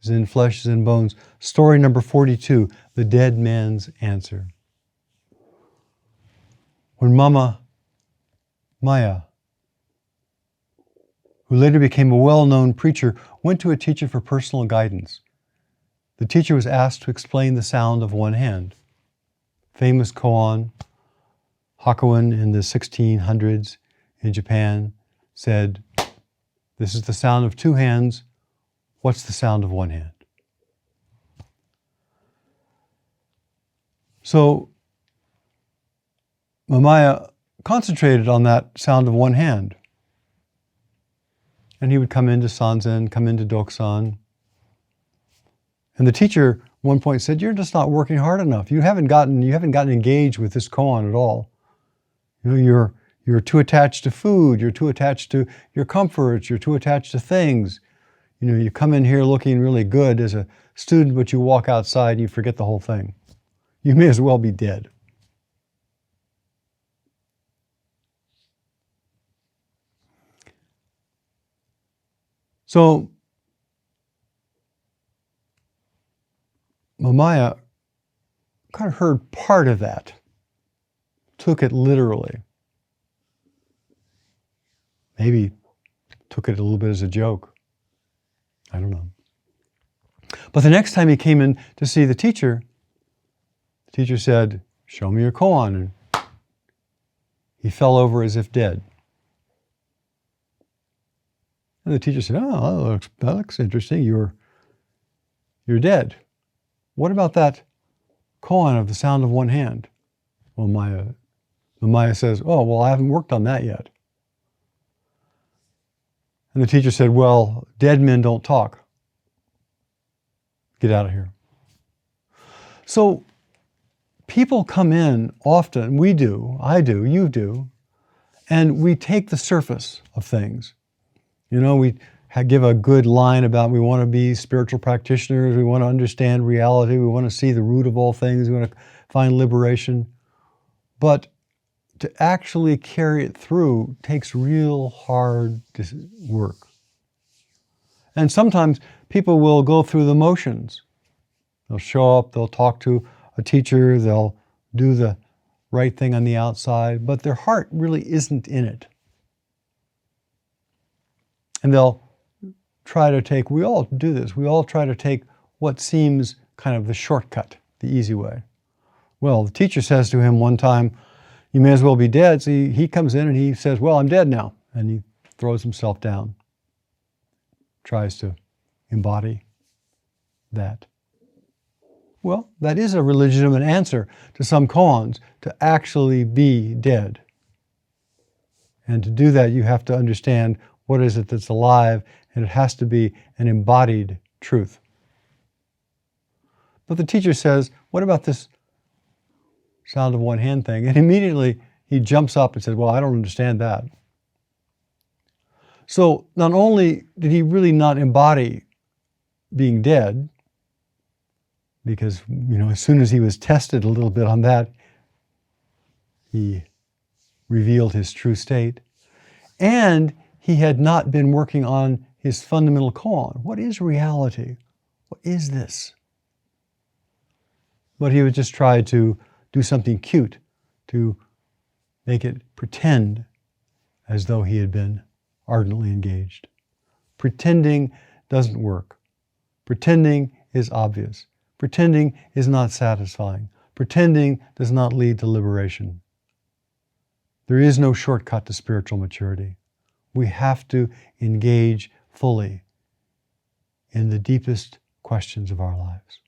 is in flesh, is in bones. Story number 42, the dead man's answer. When Mama Maya, who later became a well-known preacher, went to a teacher for personal guidance, the teacher was asked to explain the sound of one hand. Famous koan, Hakuin in the 1600s in Japan said, "This is the sound of two hands. What's the sound of one hand?" So Mamaya concentrated on that sound of one hand. And he would come into Sanzen, come into Doksan. And the teacher at one point said, "You're just not working hard enough. You haven't gotten engaged with this koan at all. You're too attached to food, you're too attached to your comforts, you're too attached to things. You come in here looking really good as a student, but you walk outside and you forget the whole thing. You may as well be dead." So Mamaya kind of heard part of that, took it literally. Maybe took it a little bit as a joke. I don't know. But the next time he came in to see the teacher said, "Show me your koan." And he fell over as if dead. And the teacher said, "Oh, that looks interesting. You're dead. What about that koan of the sound of one hand?" Well, Maya says, "Oh, well, I haven't worked on that yet." And the teacher said, "Well, dead men don't talk. Get out of here." So people come in often, we do, I do, you do, and we take the surface of things. We give a good line about we want to be spiritual practitioners, we want to understand reality, we want to see the root of all things, we want to find liberation. But to actually carry it through takes real hard work. And sometimes people will go through the motions. They'll show up, they'll talk to a teacher, they'll do the right thing on the outside, but their heart really isn't in it. And they'll try to take, we all do this, we all try to take what seems kind of the shortcut, the easy way. Well, the teacher says to him one time, "You may as well be dead." So he comes in and he says, "Well, I'm dead now." And he throws himself down, tries to embody that. Well, that is a legitimate answer to some koans, to actually be dead. And to do that, you have to understand what is it that's alive, and it has to be an embodied truth. But the teacher says, "What about this sound of one hand thing?" And immediately he jumps up and says, "Well, I don't understand that." So not only did he really not embody being dead, because as soon as he was tested a little bit on that, he revealed his true state, and he had not been working on his fundamental koan. What is reality? What is this? But he would just try to do something cute to make it pretend as though he had been ardently engaged. Pretending doesn't work. Pretending is obvious. Pretending is not satisfying. Pretending does not lead to liberation. There is no shortcut to spiritual maturity. We have to engage fully in the deepest questions of our lives.